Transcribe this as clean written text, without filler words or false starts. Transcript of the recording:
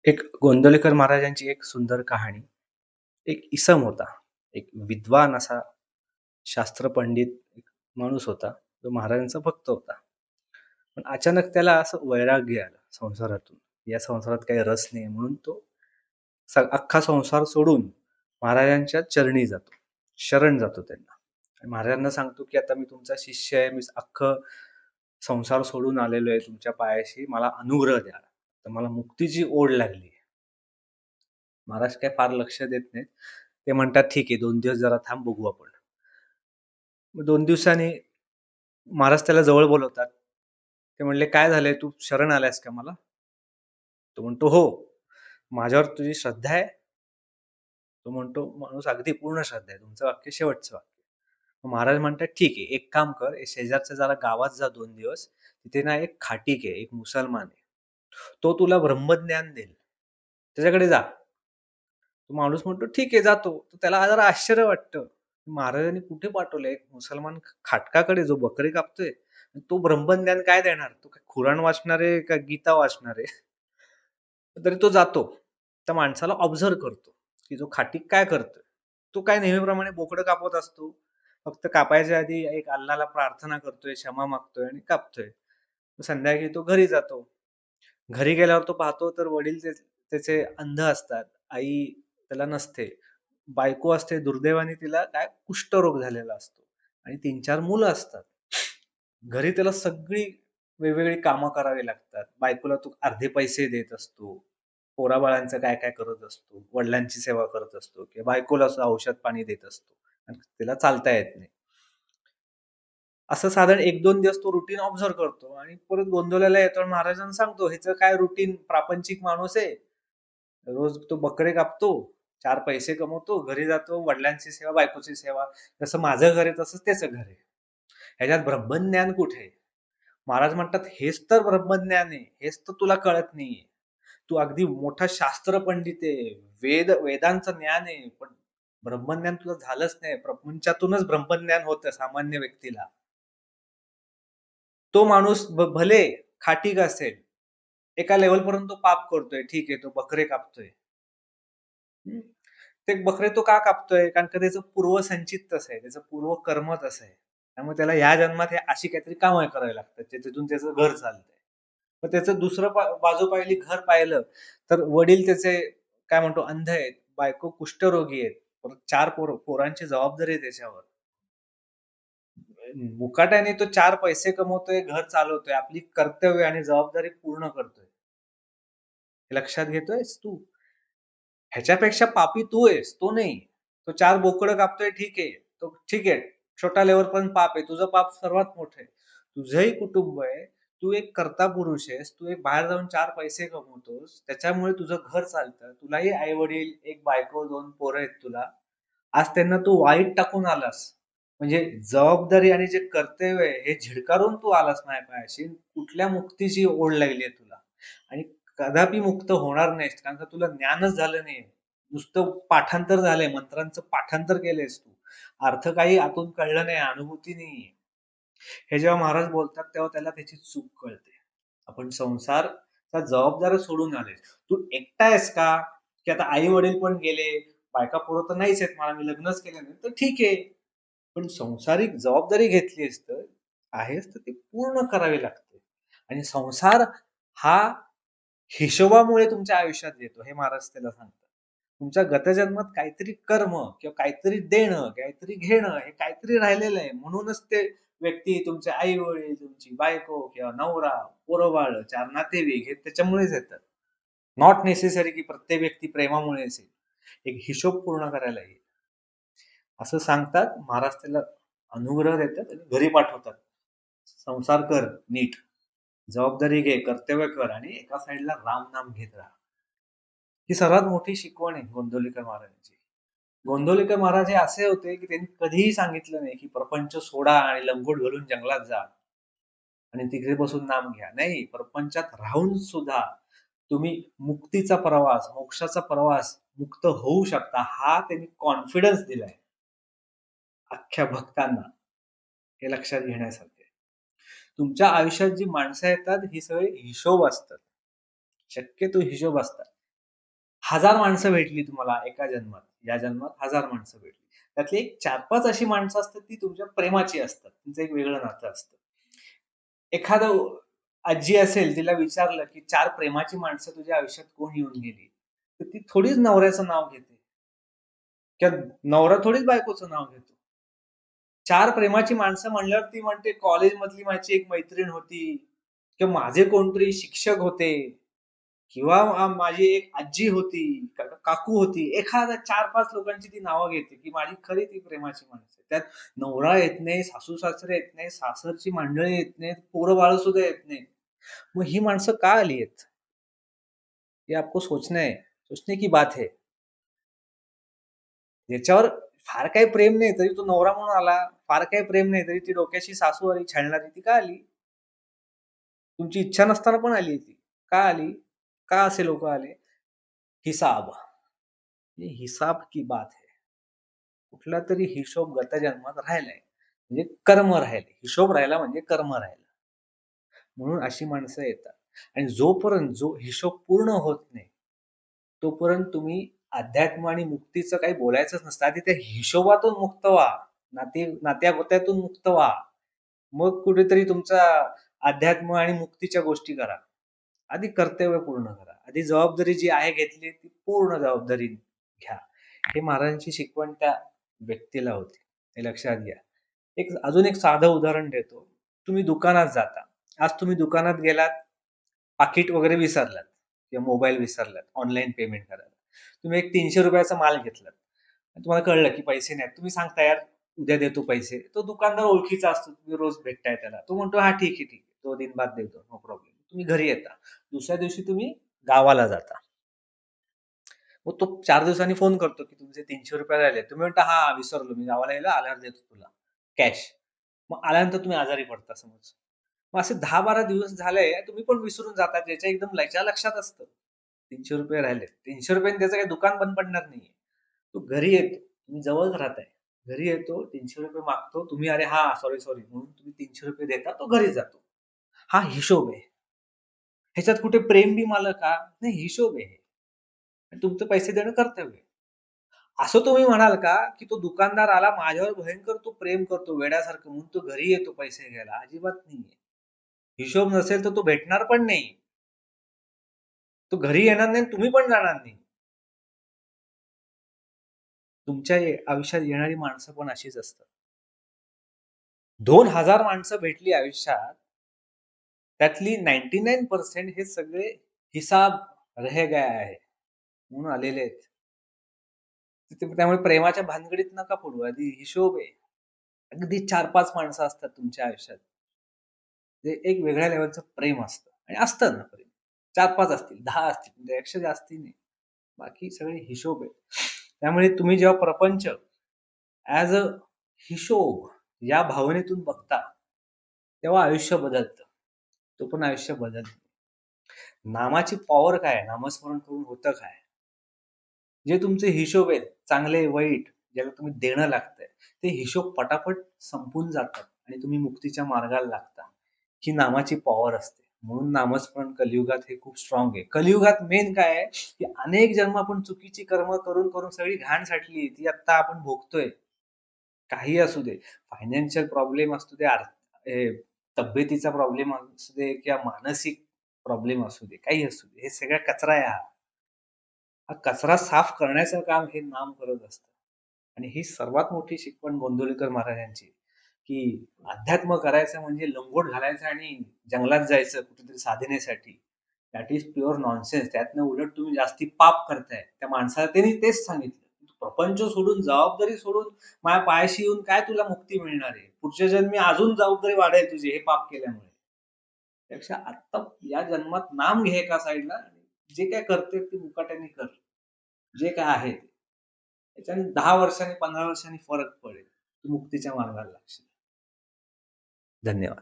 एक गोंंदवलेकर महाराजांची एक सुंदर कहाणी. एक इसम होता. एक विद्वान असा शास्त्रपंडित एक माणूस होता. तो महाराजांचा भक्त होता. पण अचानक त्याला असं वैराग्य आलं संसारातून. या संसारात काही रस नाही म्हणून तो अख्खा संसार सोडून महाराजांच्या चरणी जातो. शरण जातो त्यांना. आणि महाराजांना सांगतो, की "आता मी तुमचा शिष्य आहे. मी अख्खं संसार सोडून आलेलो आहे तुमच्या पायाशी. मला अनुग्रह द्या. तर मला मुक्तीची ओढ लागली आहे." महाराज काही फार लक्ष देत नाहीत. ते म्हणतात, "ठीक आहे, 2 दिवस जरा थांब, बघू आपण." मग 2 दिवसांनी महाराज त्याला जवळ बोलवतात. ते म्हणले, "काय झालंय? तू शरण आलायस का मला?" तो म्हणतो, "हो." "माझ्यावर तुझी श्रद्धा आहे?" तो म्हणतो, "माणूस अगदी पूर्ण श्रद्धा आहे." तुमचं वाक्य शेवटचं वाक्य. मग महाराज म्हणतात, "ठीक आहे, एक काम कर, शेजारच्या जरा गावात जा 2 दिवस. तिथे ना एक खाटीक आहे, एक मुसलमान आहे. तो तुला ब्रह्मज्ञान देईल. त्याच्याकडे जा." तो माणूस म्हणतो, "ठीक आहे, जातो." तर त्याला जरा आश्चर्य वाटतं. महाराजांनी कुठे पाठवलंय? एक मुसलमान खाटकाकडे जो बकरी कापतोय. तो ब्रह्मज्ञान काय देणार? तो काय कुराण वाचणार आहे का गीता वाचणार आहे? तरी तो जातो. त्या माणसाला ऑब्झर्व्ह करतो, की जो खाटीक काय करतोय. तो काय नेहमीप्रमाणे बोकडं कापत असतो. फक्त कापायच्या आधी एक अल्लाहला प्रार्थना करतोय, क्षमा मागतोय आणि कापतोय. संध्याकाळी तो घरी जातो. घरी गेल्यावर तो पाहतो तर वडील त्याचे अंध असतात. आई त्याला नसते. बायको असते दुर्दैवाने तिला काय कुष्ठरोग झालेला असतो आणि 3-4 मुलं असतात. घरी त्याला सगळी वेगवेगळी कामं करावी लागतात. बायकोला तो अर्धे पैसे देत असतो. पोराबाळांचं काय-काय करत असतो. वडिलांची सेवा करत असतो किंवा बायकोला औषध-पाणी देत असतो आणि तिला चालता येत नाही. असं साधारण 1-2 दिवस तो रुटीन ऑब्झर्व्ह करतो आणि परत गोंधळाला येतो आणि महाराजांना सांगतो, "ह्याचं काय रुटीन प्रापंचिक माणूस आहे. रोज तो बकरे कापतो, 4 पैसे कमवतो, घरी जातो, वडिलांची सेवा, बायकोची सेवा. जसं माझं घर आहे तसंच त्याचं घर आहे. ह्याच्यात ब्रह्मज्ञान कुठे आहे?" महाराज म्हणतात, "हेच तर ब्रह्मज्ञान आहे. हेच तर तुला कळत नाहीये. तू अगदी मोठा शास्त्र पंडित आहे. वेदांचं ज्ञान आहे. पण ब्रह्मज्ञान तुला झालंच नाही. प्रपंचातूनच ब्रह्मज्ञान होतं सामान्य व्यक्तीला. तो माणूस भले खाटीक असेल, एका लेव्हलपर्यंत तो पाप करतोय. ठीक आहे, तो बकरे कापतोय. हं. ते बकरे तो का कापतोय? कारण का त्याचं पूर्वसंचित तसं आहे. त्याचं पूर्वकर्म तसं आहे. त्यामुळे त्याला ह्या जन्मात हे अशी काहीतरी कामं करावी लागतात. त्याच्यातून त्याचं घर चालतंय. मग त्याचं दुसरं बाजू पाहिली, घर पाहिलं, तर वडील त्याचे काय म्हणतो अंध आहेत. बायको कुष्ठरोगी आहेत. परत 4 पोरांची जबाबदारी आहे त्याच्यावर. मुकाट्याने तो 4 पैसे कमवतोय, घर चालवतोय. आपली कर्तव्य आणि जबाबदारी पूर्ण करतोय. हे लक्षात घेतोयस तू? ह्याच्यापेक्षा पापी तू आहेस, तो नाही. तो 4 बोकडं कापतोय ठीक आहे. तो ठीक आहे. छोटा लेव्हलपर्यंत पाप आहे. तुझं पाप सर्वात मोठं आहे. तुझंही कुटुंब आहे. तू एक कर्ता पुरुष आहेस. तू एक बाहेर जाऊन 4 पैसे कमवतोस. त्याच्यामुळे तुझं घर चालतं. तुलाही आई-वडील, एक बायको, 2 पोरं आहेत तुला. आज त्यांना तू वाईट टाकून आलास. म्हणजे जबाबदारी आणि जे कर्तव्य आहे हे झिडकारून तू आलास माझ्या पायाशी. कुठल्या मुक्तीची ओढ लागली आहे तुला आणि कदापि मुक्त होणार नाहीस. कारण का तुला ज्ञानच झालं नाहीये. नुसतं पाठांतर झालंय. मंत्रांचं पाठांतर केलंयस तू. अर्थ काही आतून कळलं नाही, अनुभूती नाहीये. हे जेव्हा महाराज बोलतात तेव्हा त्याला त्याची चूक कळते. आपण संसारचा जबाबदाऱ्या सोडून आलोय. तू एकटा आहेस का? की आता आई-वडील पण गेले, बायका-पोरं तर नाहीच आहेत. मला मी लग्नच केलं नाही. तर ठीक आहे. पण संसारिक जबाबदारी घेतलीस तर आहेस तर ती पूर्ण करावी लागते. आणि संसार हा हिशोबामुळे तुमच्या आयुष्यात येतो हे महाराज त्याला सांगतात. तुमच्या गतजन्मात काहीतरी कर्म किंवा काहीतरी देणं, काहीतरी घेणं हे काहीतरी राहिलेलं आहे. म्हणूनच ते व्यक्ती तुमचे आई-वडील, तुमची बायको किंवा नवरा, पोरं-बाळं, 4 नातेवाईक हे त्याच्यामुळेच येतात. नॉट नेसेसरी की प्रत्येक व्यक्ती प्रेमामुळेच येईल. एक हिशोब पूर्ण करायला येईल. असं सांगतात. महाराज त्याला अनुग्रह देतात आणि घरी पाठवतात. संसार कर नीट. जबाबदारी घे, कर्तव्य कर आणि एका साइडला राम-नाम घेत राहा. ही सर्वात मोठी शिकवण आहे गोंंदवलेकर महाराजांची. गोंंदवलेकर महाराज हे असे होते, की त्यांनी कधीही सांगितलं नाही, की प्रपंच सोडा आणि लंगोट घालून जंगलात जा आणि तिकडे बसून नाम घ्या. नाही, प्रपंचात राहून सुद्धा तुम्ही मुक्तीचा प्रवास, मोक्षाचा प्रवास, मुक्त होऊ शकता. हा त्यांनी कॉन्फिडन्स दिलाय अख्ख्या भक्तांना. हे लक्षात घेण्यासारखं आहे. तुमच्या आयुष्यात जी माणसं येतात, ही सगळी हिशोब असतात. शक्यतो हिशोब असतात. 1000 माणसं भेटली तुम्हाला एका जन्मात. या जन्मात 1000 माणसं भेटली. त्यातली एक 4-5 अशी माणसं असतात ती तुमच्या प्रेमाची असतात. तुमचं एक वेगळं नातं असतं. एखादं आजी असेल तिला विचारलं, की 4 प्रेमाची माणसं तुझ्या आयुष्यात कोण येऊन गेली? तर ती थोडीच नवऱ्याचं नाव घेते किंवा नवरा थोडीच बायकोचं नाव घेतो. 4 प्रेमाची माणसं म्हणल्यावर ती म्हणते कॉलेजमधली माझी एक मैत्रीण होती किंवा माझे कोणतरी शिक्षक होते किंवा माझी एक आजी होती, काकू होती. एखाद्या 4-5 लोकांची ती नावं घेते, की माझी खरी ती प्रेमाची माणसं. त्यात नवरा येत नाही, सासू-सासरे येत नाही, सासरची मंडळी येत नाहीत, पोरं-बाळं सुद्धा येत नाहीत. मग ही माणसं का आली आहेत? ये आपको सोचना है. सोचने की बात है. याच्यावर फार काही प्रेम नाही तरी तो नवरा म्हणून आला. फार काही प्रेम नाही तरी ती डोक्याशी सासू आली छळणारी ती का आली? तुमची इच्छा नसताना पण आली ती. का आली? का असे लोकं आले? हिसाब. ये हिसाब की बात है. कुठलातरी हिशोब गत जन्मात राहिलाय. म्हणजे कर्म राहिले. हिशोब राहिला म्हणजे कर्म राहिलं. म्हणून अशी माणसं येतात. आणि जोपर्यंत जो हिशोब पूर्ण होत नाही, तोपर्यंत तुम्ही अध्यात्म आणि मुक्तीचं काही बोलायचंच नसतं. आधी त्या हिशोबातून मुक्त व्हा. नात्या-गोत्यातून मुक्त व्हा. मग कुठेतरी तुमचा अध्यात्म आणि मुक्तीच्या गोष्टी करा. आधी कर्तव्य पूर्ण करा. आधी जबाबदारी जी आहे घेतली ती पूर्ण जबाबदारी घ्या. हे महाराजांची शिकवण त्या व्यक्तीला होती. हे लक्षात घ्या. अजून एक साधं उदाहरण देतो. तुम्ही दुकानात जाता. आज तुम्ही दुकानात गेलात, पाकीट वगैरे विसरलात किंवा मोबाईल विसरलात ऑनलाईन पेमेंट करायला. तुम्ही एक ₹300 चा माल घेतलात. तुम्हाला कळलं की पैसे नाहीत. तुम्ही सांगता, "यार उद्या देतो पैसे." तो दुकानदार ओळखीचा असतो. तुम्ही रोज भेटताय त्याला. तो म्हणतो, "हां, ठीक आहे, ठीक आहे. 2 दिन बाद देतो. No problem." तुम्ही घरी येता. दुसऱ्या दिवशी तुम्ही गावाला जाता. मग तो 4 दिवसांनी फोन करतो, की तुमचे ₹300 राहिले. तुम्ही म्हणता, "हां, विसरलो मी गावाला यायला आल्यावर देतो तुला कॅश." मग आल्यानंतर तुम्ही आजारी पडता समज. मग असे 10-12 दिवस झाले, तुम्ही पण विसरून जाता. त्याच्या एकदम याच्या लक्षात असतं. ₹300 राहिले. ₹300 त्याचं काही दुकान बंद पडणार नाहीये. तो घरी येतो. तुम्ही जवळच राहताय. घरी येतो, ₹300 मागतो. तुम्ही "अरे हां, सॉरी, सॉरी" म्हणून तुम्ही ₹300 देता. तो घरी जातो. हा हिशोब आहे. ह्याच्यात कुठे प्रेम-बिम आलं का? नाही, हिशोब आहे. आणि तुमचे पैसे देणं कर्तव्य आहे. असं तुम्ही म्हणाल का, की तो दुकानदार आला माझ्यावर भयंकर तो प्रेम करतो वेड्यासारखं म्हणून तो घरी येतो पैसे घ्यायला? अजिबात नाहीये. हिशोब नसेल तर तो भेटणार पण नाही. तो घरी येणार नाही आणि तुम्ही पण जाणार नाही. तुमच्या आयुष्यात येणारी माणसं पण अशीच असतात. 2,000 माणसं भेटली आयुष्यात, त्यातली 99% हे सगळे हिसाब रह गया है म्हणून आलेले आहेत. त्यामुळे प्रेमाच्या भानगडीत नका पडू. आधी हिशोब आहे. अगदी 4-5 माणसं असतात तुमच्या आयुष्यात. ते एक वेगळ्या लेव्हलचं प्रेम असतं आणि असतं ना प्रेम. 4-5 असतील, 10 असतील, पण त्यापेक्षा जास्ती नाही. बाकी सगळे हिशोब आहे. त्यामुळे तुम्ही जेव्हा प्रपंच ॲज अ हिशोब या भावनेतून बघता, तेव्हा आयुष्य बदलतं. तो पण आयुष्य बदलतं. नामाची पॉवर काय आहे? नामस्मरण करून होतं काय? जे तुमचे हिशोब आहेत, चांगले, वाईट, ज्याला तुम्ही देणं लागतंय, ते हिशोब पटापट संपून जातात आणि तुम्ही मुक्तीच्या मार्गाला लागता. ही नामाची पॉवर असते. म्हणून नामस्मरण कलियुगात हे खूप स्ट्राँग आहे. कलियुगात मेन काय आहे, की अनेक जन्म आपण चुकीची कर्म करून, करून सगळी घाण साठली आहे. ती आत्ता आपण भोगतोय. काहीही असू दे. फायनान्शियल प्रॉब्लेम असू दे, हे तब्येतीचा प्रॉब्लेम असू दे किंवा मानसिक प्रॉब्लेम असू दे, काही असू दे. हे सगळा कचरा आहे हा. हा कचरा साफ करण्याचं काम हे नाम करत असतं. आणि ही सर्वात मोठी शिकवण गोंंदवलेकर महाराजांची, की अध्यात्म करायचं म्हणजे लंगोट घालायचं आणि जंगलात जायचं कुठेतरी साधनेसाठी. That is pure nonsense. त्यातनं उलट तुम्ही जास्ती पाप करताय. त्या माणसाला त्यांनी तेच सांगितलं. प्रपंच सोडून, जबाबदारी सोडून माझ्या पायाशी येऊन काय तुला मुक्ती मिळणार आहे? पुढच्या जन्मी अजून जबाबदारी वाढेल तुझी हे पाप केल्यामुळे. त्यापेक्षा आत्ता या जन्मात नाम घे एका साइडला. जे काय करतोय ते मुकाट्याने कर. जे काय आहे ते. त्याच्याने 10 वर्षांनी, 15 वर्षांनी फरक पडेल. तू मुक्तीच्या मार्गाला लागशील. धन्यवाद.